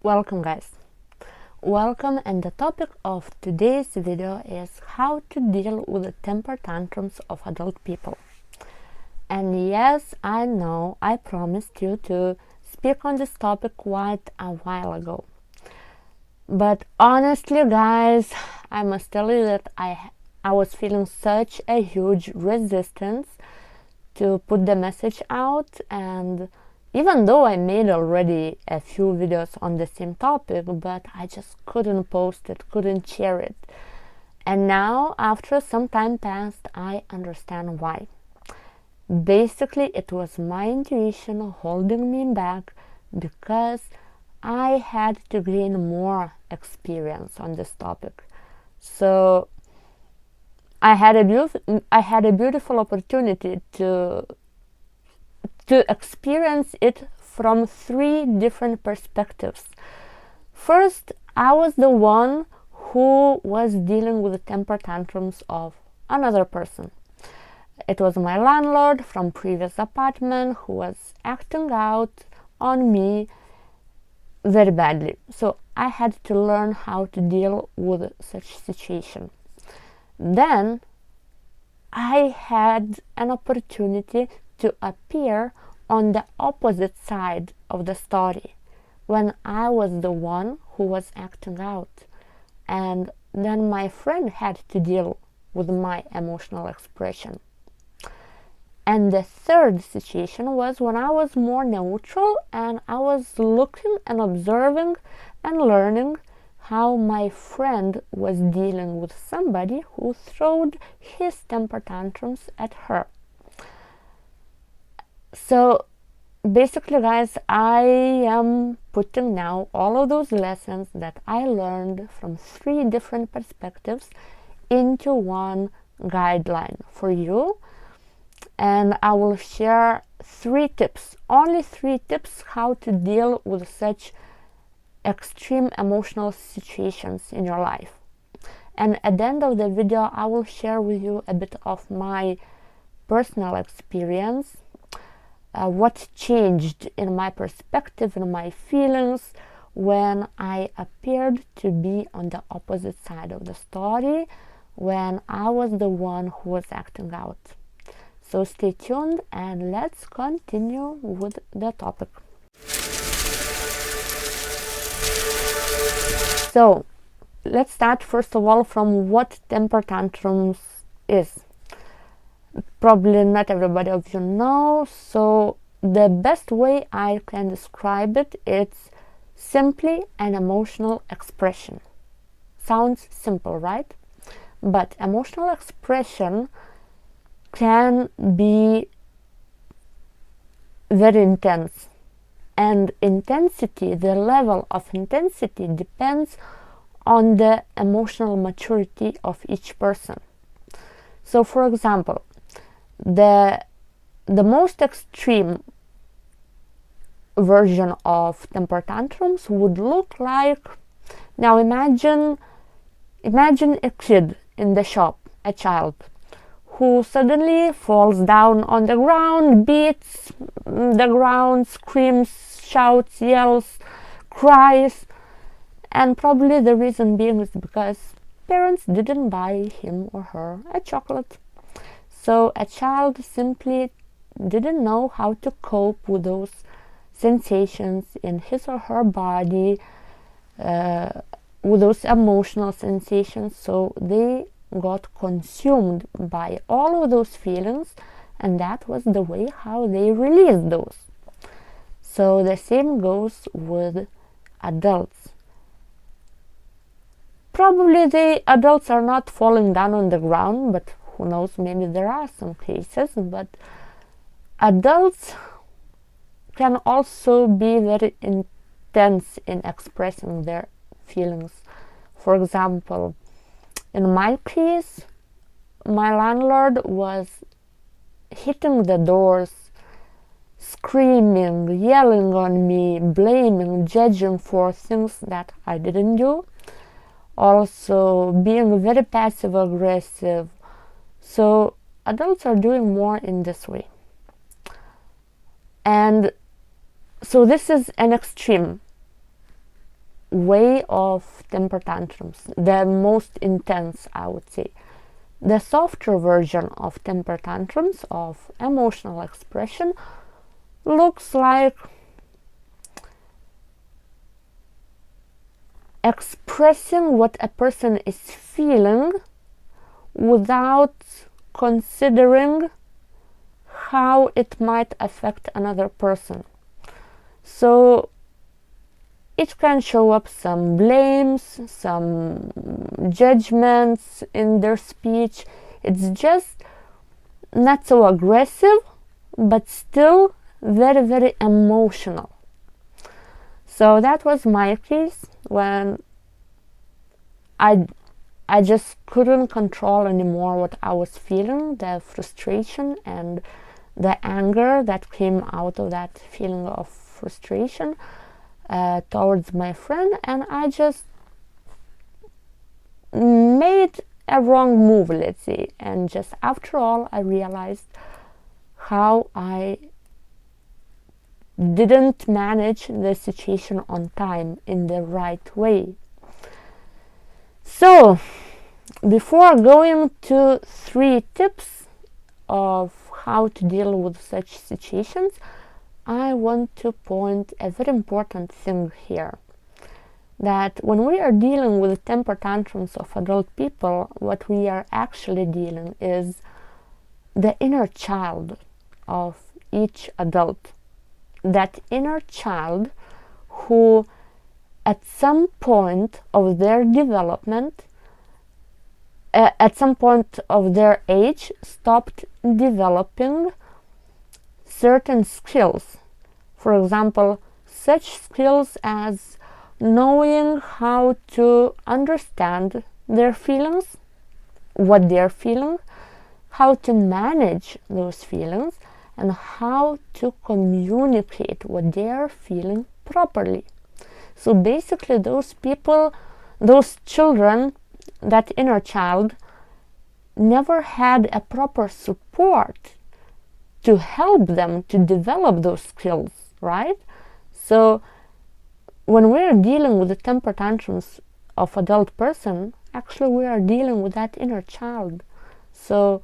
Welcome guys. Welcome, and the topic of today's video is how to deal with the temper tantrums of adult people. And yes, I know I promised you to speak on this topic quite a while ago. But honestly guys, I must tell you that I was feeling such a huge resistance to put the message out, and even though I made already a few videos on the same topic, but I just couldn't post it, couldn't share it. And now, after some time passed, I understand why. Basically, it was my intuition holding me back because I had to gain more experience on this topic. So I had a beautiful opportunity to experience it from three different perspectives. First, I was the one who was dealing with the temper tantrums of another person. It was my landlord from previous apartment who was acting out on me very badly. So I had to learn how to deal with such situation. Then I had an opportunity to appear on the opposite side of the story when I was the one who was acting out, and then my friend had to deal with my emotional expression. And the third situation was when I was more neutral and I was looking and observing and learning how my friend was dealing with somebody who throwed his temper tantrums at her. So basically guys, I am putting now all of those lessons that I learned from three different perspectives into one guideline for you, and I will share only three tips how to deal with such extreme emotional situations in your life. And at the end of the video, I will share with you a bit of my personal experience, what changed in my perspective and my feelings when I appeared to be on the opposite side of the story, when I was the one who was acting out. So stay tuned and let's continue with the topic. So let's start first of all from what temper tantrums is. Probably not everybody of you know, so the best way I can describe it, it's simply an emotional expression. Sounds simple, right? But emotional expression can be very intense, and the level of intensity depends on the emotional maturity of each person. So for example, the most extreme version of temper tantrums would look like, now imagine a kid in the shop, a child who suddenly falls down on the ground, beats the ground, screams, shouts, yells, cries, and probably the reason being is because parents didn't buy him or her a chocolate. So a child simply didn't know how to cope with those sensations in his or her body, with those emotional sensations. So they got consumed by all of those feelings, and that was the way how they released those. So the same goes with adults. Probably the adults are not falling down on the ground, but who knows, maybe there are some cases. But adults can also be very intense in expressing their feelings. For example, in my case, my landlord was hitting the doors, screaming, yelling on me, blaming, judging for things that I didn't do. Also being very passive aggressive. So adults are doing more in this way. And so this is an extreme. way of temper tantrums, the most intense, I would say. The softer version of temper tantrums, of emotional expression, looks like expressing what a person is feeling without considering how it might affect another person. So it can show up some blames, some judgments in their speech. It's just not so aggressive, but still very, very emotional. So that was my case when I just couldn't control anymore what I was feeling, the frustration and the anger that came out of that feeling of frustration towards my friend, and I just made a wrong move, let's say. And just after all, I realized how I didn't manage the situation on time in the right way. So, before going to 3 tips of how to deal with such situations, I want to point a very important thing here. That when we are dealing with temper tantrums of adult people, what we are actually dealing is the inner child of each adult. That inner child who at some point of their development, at some point of their age, stopped developing certain skills. For example, such skills as knowing how to understand their feelings, what they're feeling, how to manage those feelings, and how to communicate what they are feeling properly. So basically those people, those children, that inner child, never had a proper support to help them to develop those skills, right? So when we're dealing with the temper tantrums of adult person, actually we are dealing with that inner child. So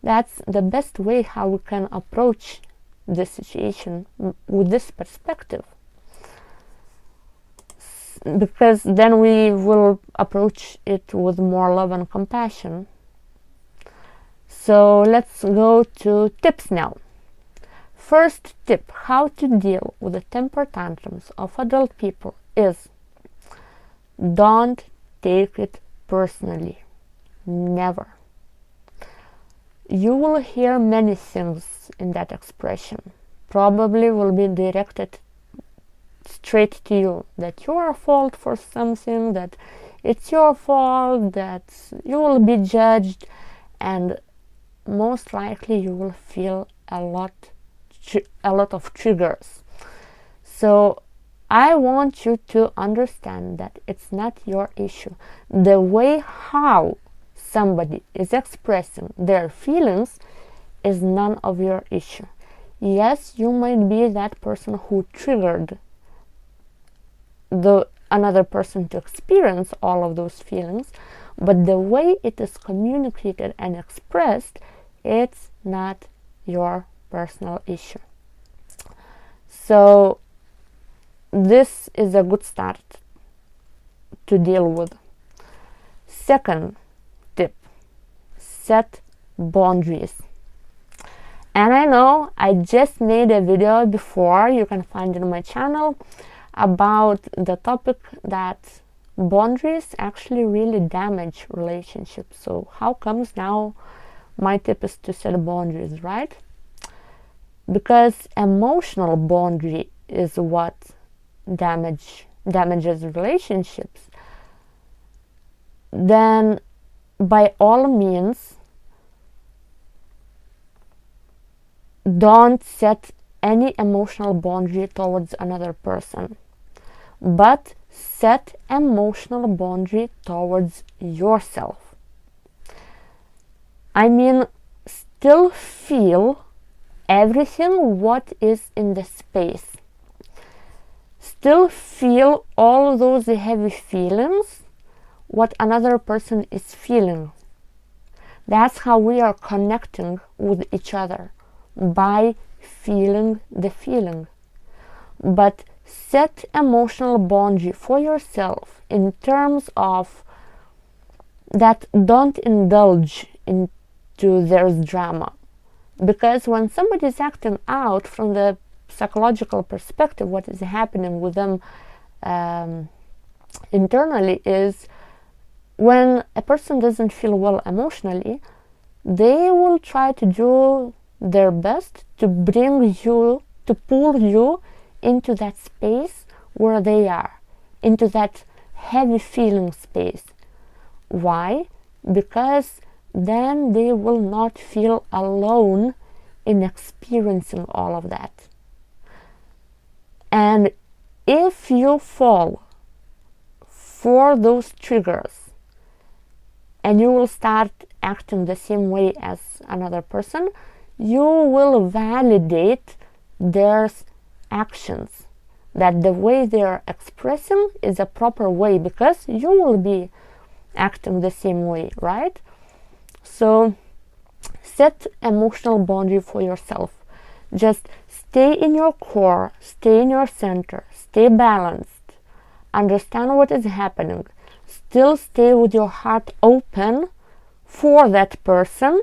that's the best way how we can approach this situation with this perspective, because then we will approach it with more love and compassion. So let's go to tips now. First tip, how to deal with the temper tantrums of adult people is: don't take it personally. Never. You will hear many things in that expression. Probably will be directed straight to you, that you are at fault for something, that it's your fault, that you will be judged, and most likely you will feel a lot of triggers. So I want you to understand that it's not your issue. The way how somebody is expressing their feelings is none of your issue. Yes, you might be that person who triggered another person to experience all of those feelings, but the way it is communicated and expressed, it's not your personal issue. So this is a good start to deal with. Second tip, set boundaries. And I know I just made a video before, you can find it on my channel, about the topic that boundaries actually really damage relationships. So how comes now my tip is to set boundaries, right? Because emotional boundary is what damages relationships. Then by all means, don't set any emotional boundary towards another person, but set emotional boundary towards yourself. I mean, still feel everything what is in the space. still feel all those heavy feelings what another person is feeling. That's how we are connecting with each other, by feeling the feeling. But set emotional boundary for yourself in terms of that don't indulge into their drama. Because when somebody is acting out from the psychological perspective, what is happening with them internally is, when a person doesn't feel well emotionally, they will try to do their best to bring you, to pull you into that space where they are, into that heavy feeling space. Why? Because then they will not feel alone in experiencing all of that. And if you fall for those triggers and you will start acting the same way as another person, you will validate their actions, that the way they are expressing is a proper way, because you will be acting the same way, right? So set emotional boundary for yourself. Just stay in your core, stay in your center, stay balanced, understand what is happening, still stay with your heart open for that person,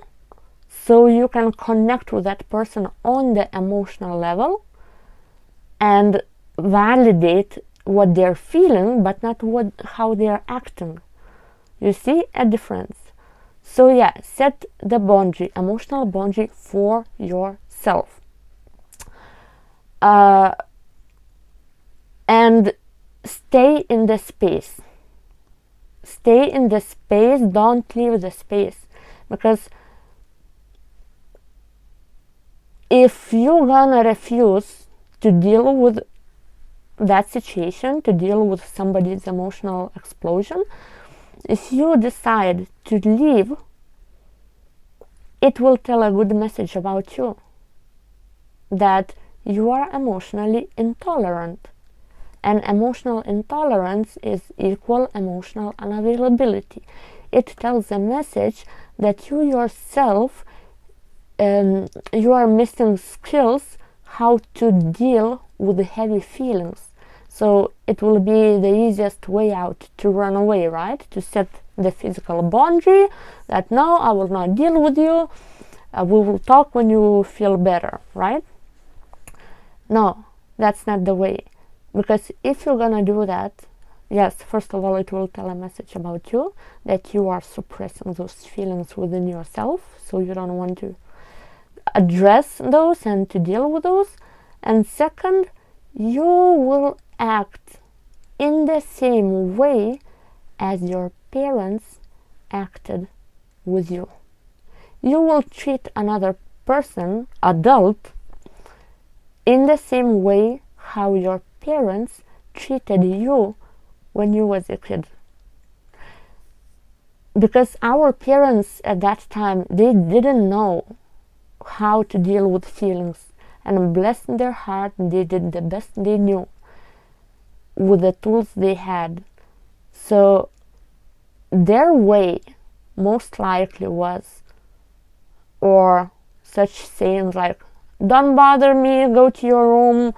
so you can connect with that person on the emotional level and validate what they're feeling, but not how they're acting. You see a difference? So yeah, set the boundary, emotional boundary for yourself. And stay in the space. Stay in the space, don't leave the space. Because if you're gonna refuse to deal with that situation, to deal with somebody's emotional explosion, if you decide to leave, it will tell a good message about you, that you are emotionally intolerant. And emotional intolerance is equal emotional unavailability. It tells a message that you yourself, you are missing skills how to deal with the heavy feelings. So it will be the easiest way out to run away, right? To set the physical boundary that no, I will not deal with you. We will talk when you feel better, right? No, that's not the way. Because if you're gonna do that, yes, first of all, it will tell a message about you, that you are suppressing those feelings within yourself, so you don't want to address those and to deal with those. And second, you will act in the same way as your parents acted with you. You will treat another person, adult, in the same way how your parents treated you when you was a kid. Because our parents at that time, they didn't know how to deal with feelings, and bless their heart, they did the best they knew with the tools they had. So their way most likely was, or such sayings like, don't bother me, go to your room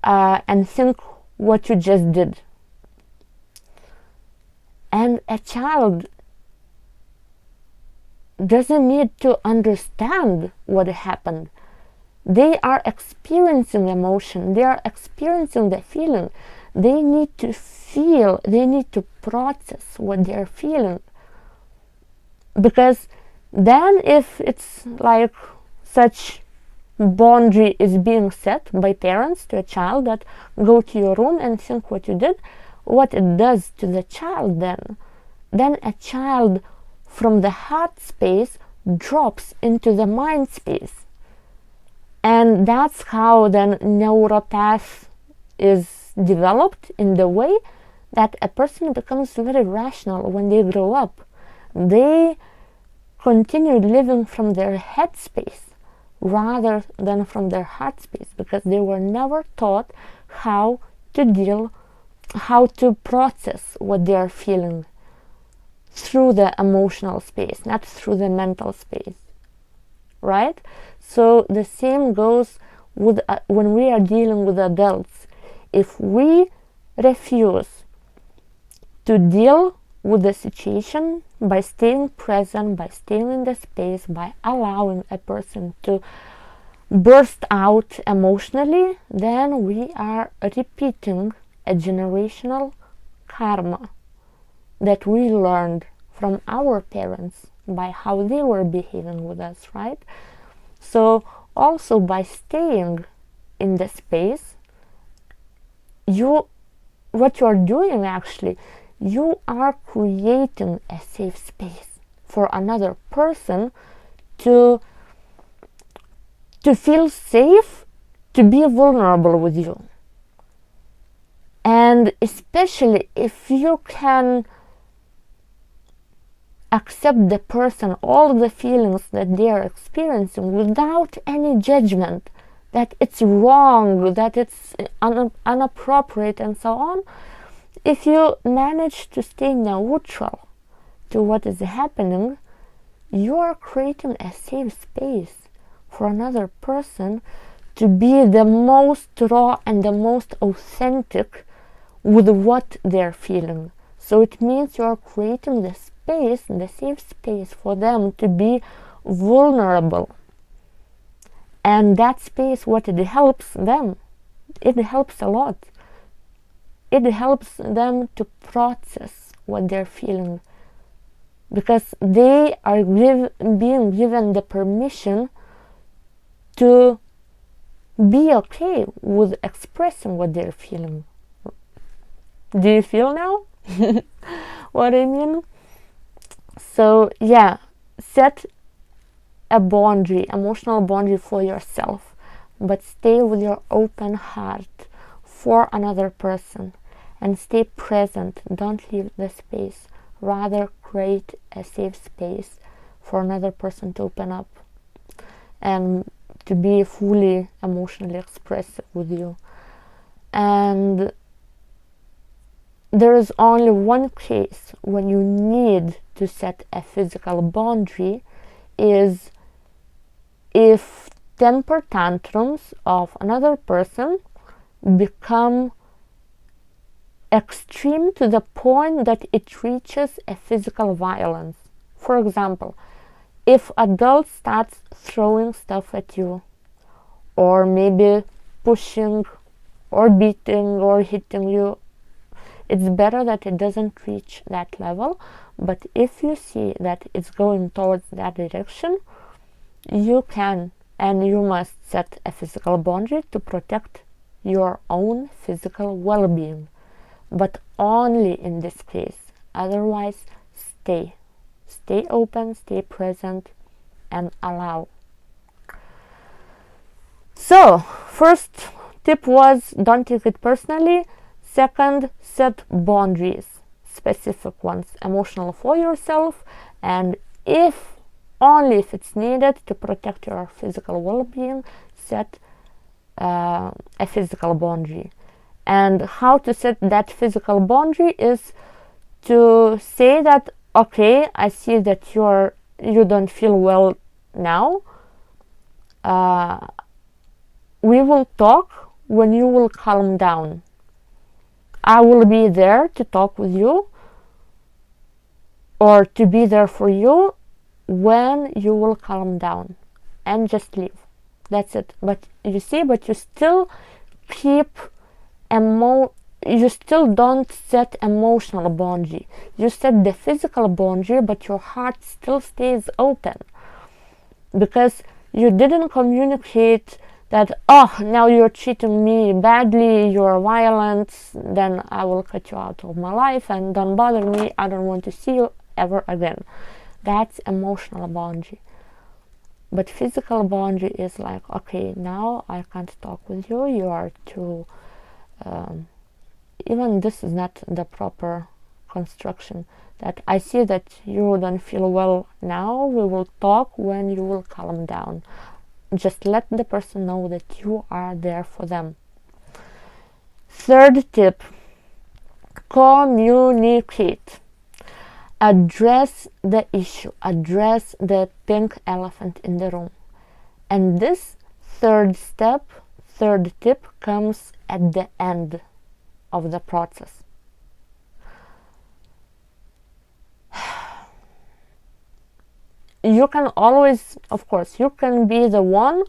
and think what you just did. And a child doesn't need to understand what happened. They are experiencing emotion, they are experiencing the feeling. They need to feel, they need to process what they're feeling. Because then if it's like such boundary is being set by parents to a child, that go to your room and think what you did, what it does to the child then a child from the heart space drops into the mind space. And that's how the neuropath is developed, in the way that a person becomes very rational when they grow up. They continue living from their head space rather than from their heart space, because they were never taught how to deal, how to process what they are feeling through the emotional space, not through the mental space, right? So the same goes with when we are dealing with adults. If we refuse to deal with the situation by staying present, by staying in the space, by allowing a person to burst out emotionally, then we are repeating a generational karma that we learned from our parents by how they were behaving with us, right? So also by staying in the space, what you're doing actually, you are creating a safe space for another person to feel safe, to be vulnerable with you. And especially if you can accept the person, all the feelings that they are experiencing without any judgment, that it's wrong, that it's inappropriate and so on, if you manage to stay neutral to what is happening, you are creating a safe space for another person to be the most raw and the most authentic with what they're feeling. So it means you are creating the space, the safe space for them to be vulnerable. And that space, what it helps them, it helps a lot. It helps them to process what they're feeling, because they are being given the permission to be okay with expressing what they're feeling. Do you feel now what I mean? So yeah, set a boundary, emotional boundary for yourself, but stay with your open heart for another person and stay present. Don't leave the space. Rather create a safe space for another person to open up and to be fully emotionally expressive with you. And there is only one case when you need to set a physical boundary, is if temper tantrums of another person become extreme to the point that it reaches a physical violence. For example, if adult starts throwing stuff at you, or maybe pushing or beating or hitting you, it's better that it doesn't reach that level. But if you see that it's going towards that direction, you can and you must set a physical boundary to protect your own physical well-being. But only in this case. Otherwise, stay open, stay present, and allow. So first tip was don't take it personally. Second, set boundaries, specific ones, emotional for yourself, and only if it's needed to protect your physical well-being, set a physical boundary. And how to set that physical boundary is to say that, okay, I see that you don't feel well now. We will talk when you will calm down. I will be there to talk with you or to be there for you when you will calm down, and just leave. That's it. But you still keep you still don't set emotional boundary. You set the physical boundary, but your heart still stays open, because you didn't communicate that, oh, now you're treating me badly, you're violent, then I will cut you out of my life and don't bother me, I don't want to see you ever again. That's emotional boundary. But physical boundary is like, okay, now I can't talk with you, you are too even this is not the proper construction, that I see that you don't feel well now, we will talk when you will calm down. Just let the person know that you are there for them. Third tip, communicate. Address the issue, address the pink elephant in the room. And this third tip comes at the end of the process. You can always, of course, you can be the one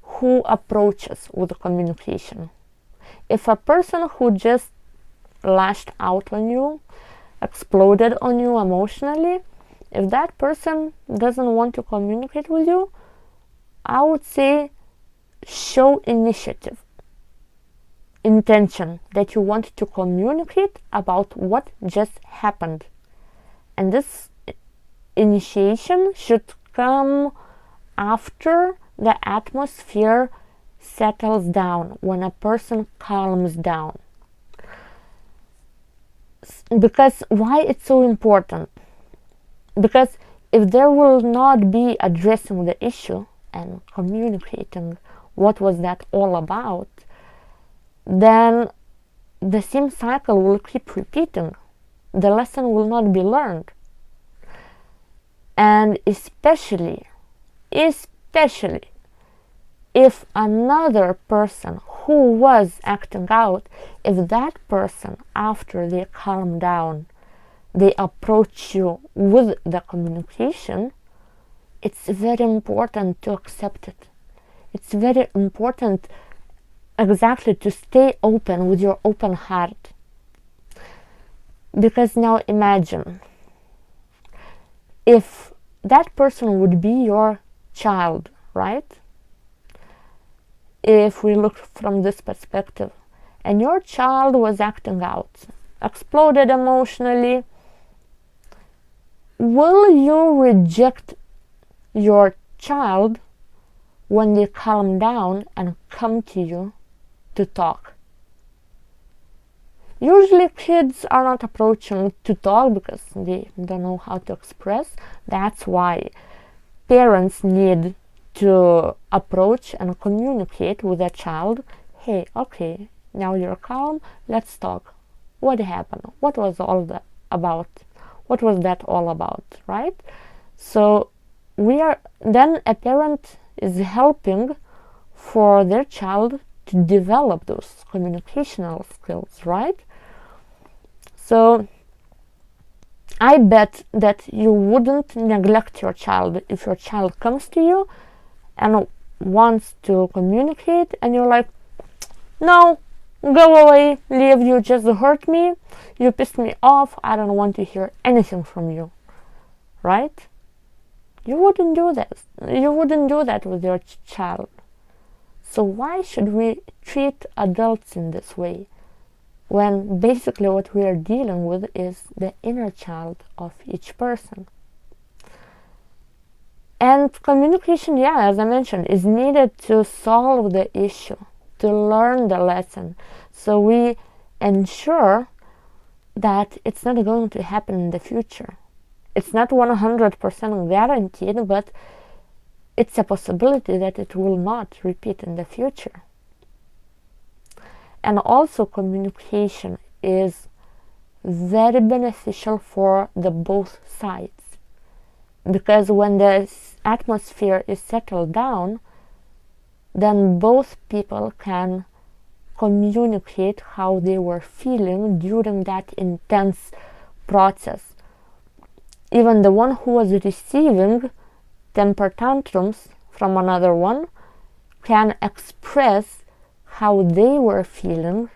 who approaches with communication. If a person who just lashed out on you, exploded on you emotionally, if that person doesn't want to communicate with you, I would say show initiative, intention that you want to communicate about what just happened. And this initiation should come after the atmosphere settles down, when a person calms down. Because why it's so important? Because if there will not be addressing the issue and communicating what was that all about, then the same cycle will keep repeating. The lesson will not be learned. And especially if another person who was acting out, if that person, after they calm down, they approach you with the communication, it's very important to accept it. It's very important exactly to stay open with your open heart. Because now imagine, if that person would be your child, right? If we look from this perspective, and your child was acting out, exploded emotionally, will you reject your child when they calm down and come to you to talk? Usually kids are not approaching to talk because they don't know how to express. That's why parents need to approach and communicate with a child. Hey, okay, now you're calm, let's talk. What happened? What was all that about? What was that all about, right? So then a parent is helping for their child to develop those communicational skills, right? So I bet that you wouldn't neglect your child if your child comes to you and wants to communicate and you're like, no, go away, leave, you just hurt me, you pissed me off, I don't want to hear anything from you, right? You wouldn't do that. You wouldn't do that with your child. So why should we treat adults in this way, when basically what we are dealing with is the inner child of each person? And communication, yeah, as I mentioned, is needed to solve the issue, to learn the lesson. So we ensure that it's not going to happen in the future. It's not 100% guaranteed, but it's a possibility that it will not repeat in the future. And also communication is very beneficial for the both sides. Because when the atmosphere is settled down, then both people can communicate how they were feeling during that intense process. Even the one who was receiving temper tantrums from another one can express how they were feeling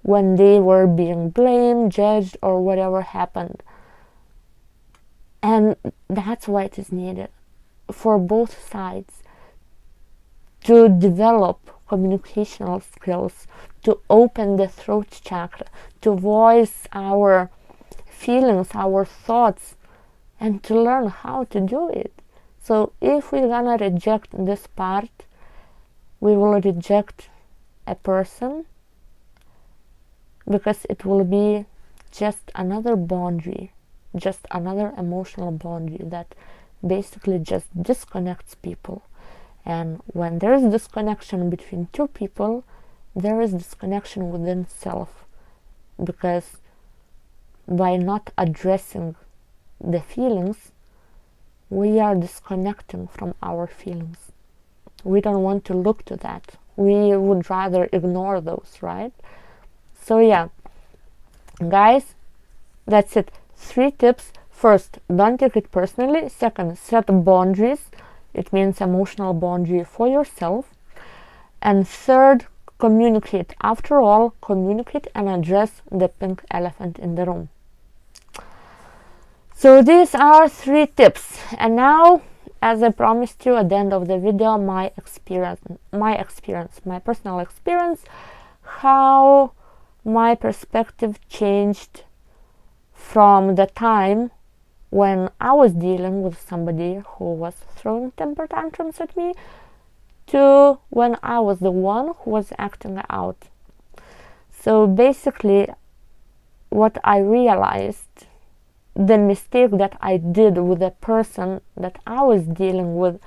when they were being blamed, judged, or whatever happened. And that's why it is needed for both sides to develop communicational skills, to open the throat chakra, to voice our feelings, our thoughts, and to learn how to do it. So if we're gonna reject this part, we will reject a person, because it will be just another boundary, just another emotional boundary that basically just disconnects people. And when there is disconnection between two people, there is disconnection within self, because by not addressing the feelings, we are disconnecting from our feelings. We don't want to look to that. We would rather ignore those, right? So yeah, guys, that's it. 3 tips. First, don't take it personally. Second, set boundaries. It means emotional boundary for yourself. And third, communicate. After all, communicate and address the pink elephant in the room. So these are 3 tips. And now, as I promised you at the end of the video, my personal experience, how my perspective changed from the time when I was dealing with somebody who was throwing temper tantrums at me to when I was the one who was acting out. So basically, what I realized, the mistake that I did with the person that I was dealing with,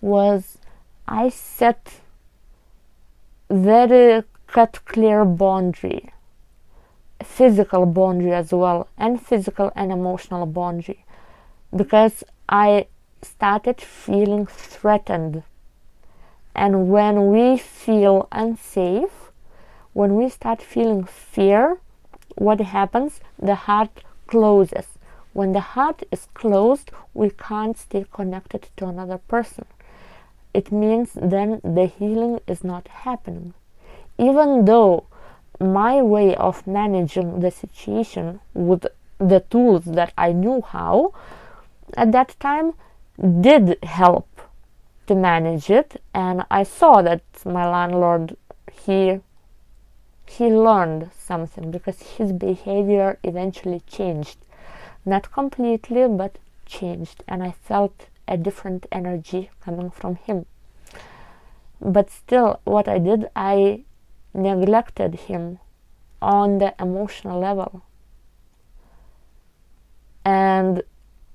was I set very cut clear boundary, physical boundary as well, and physical and emotional boundary, because I started feeling threatened. And when we feel unsafe, when we start feeling fear, what happens? The heart closes. When the heart is closed, we can't stay connected to another person. It means then the healing is not happening. Even though my way of managing the situation with the tools that I knew how at that time did help to manage it, and I saw that my landlord, he learned something, because his behavior eventually changed. Not completely, but changed, and I felt a different energy coming from him. But still, what I did, I neglected him on the emotional level. And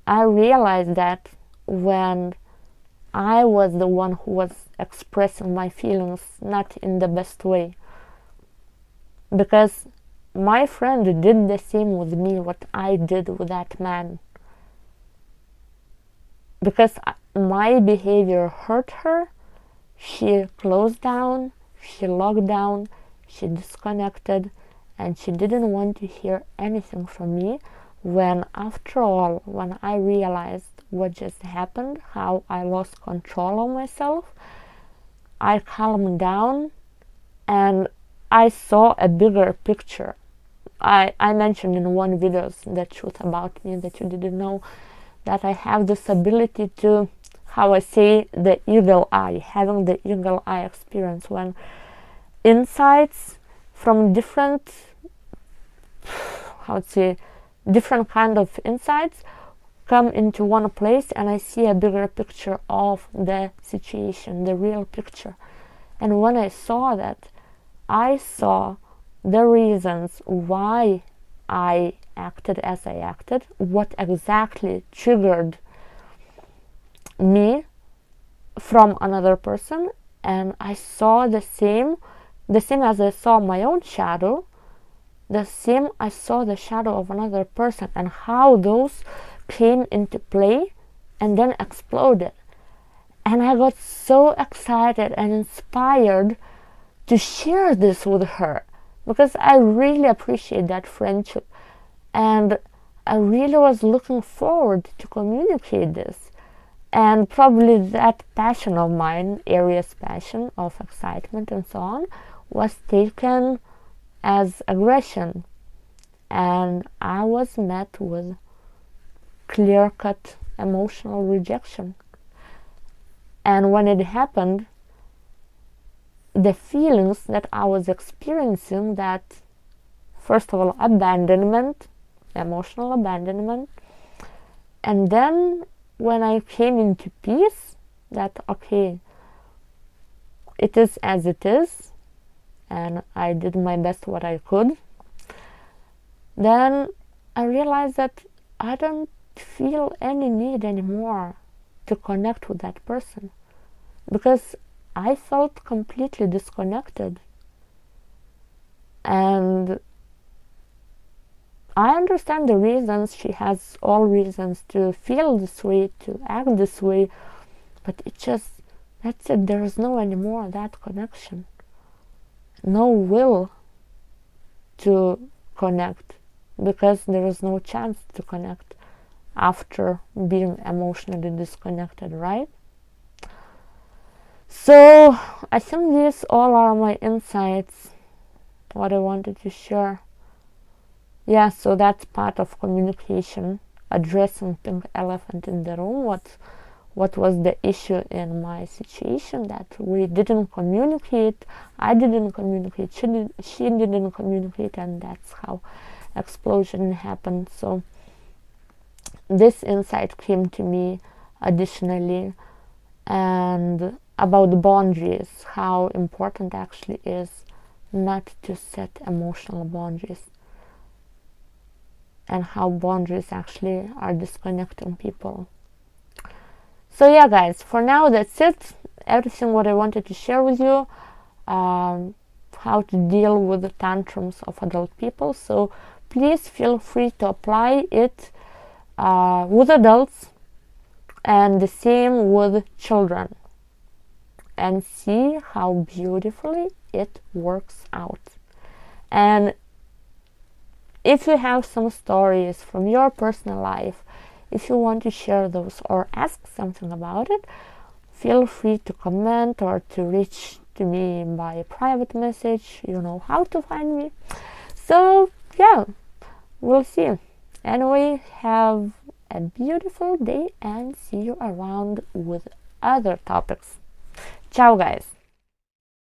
I realized that when I was the one who was expressing my feelings not in the best way, because my friend did the same with me what I did with that man, because my behavior hurt her. She closed down, she locked down, she disconnected, and she didn't want to hear anything from me. When after all, when I realized what just happened, how I lost control of myself, I calmed down and I saw a bigger picture. I mentioned in one video the truth about me that you didn't know, that I have this ability to, how I say, the eagle eye, having the eagle eye experience, when insights from different, different kind of insights come into one place, and I see a bigger picture of the situation, the real picture. And when I saw that, I saw the reasons why I acted as I acted, what exactly triggered me from another person, and I saw the same as I saw my own shadow, the same I saw the shadow of another person, and how those came into play and then exploded. And I got so excited and inspired to share this with her, because I really appreciate that friendship, and I really was looking forward to communicate this. And probably that passion of mine, Aries passion of excitement and so on, was taken as aggression, and I was met with clear-cut emotional rejection. And when it happened, the feelings that I was experiencing, that first of all, abandonment, emotional abandonment, and then when I came into peace, that okay, it is as it is, and I did my best what I could, then I realized that I don't feel any need anymore to connect with that person, because I felt completely disconnected. And I understand the reasons. She has all reasons to feel this way, to act this way, but that's it. There is no anymore that connection. No will to connect, because there is no chance to connect after being emotionally disconnected, right? So I think these all are my insights, what I wanted to share. Yeah, so that's part of communication, addressing pink elephant in the room. What was the issue in my situation? That we didn't communicate. I didn't communicate. She didn't communicate, and that's how explosion happened. So this insight came to me additionally, and about the boundaries, how important actually is not to set emotional boundaries, and how boundaries actually are disconnecting people. So yeah, guys, for now that's it. Everything what I wanted to share with you, how to deal with the tantrums of adult people. So please feel free to apply it with adults, and the same with children, and see how beautifully it works out. And if you have some stories from your personal life, if you want to share those or ask something about it, feel free to comment or to reach to me by a private message. You know how to find me. So yeah, we'll see. Anyway, have a beautiful day and see you around with other topics. Ciao, guys.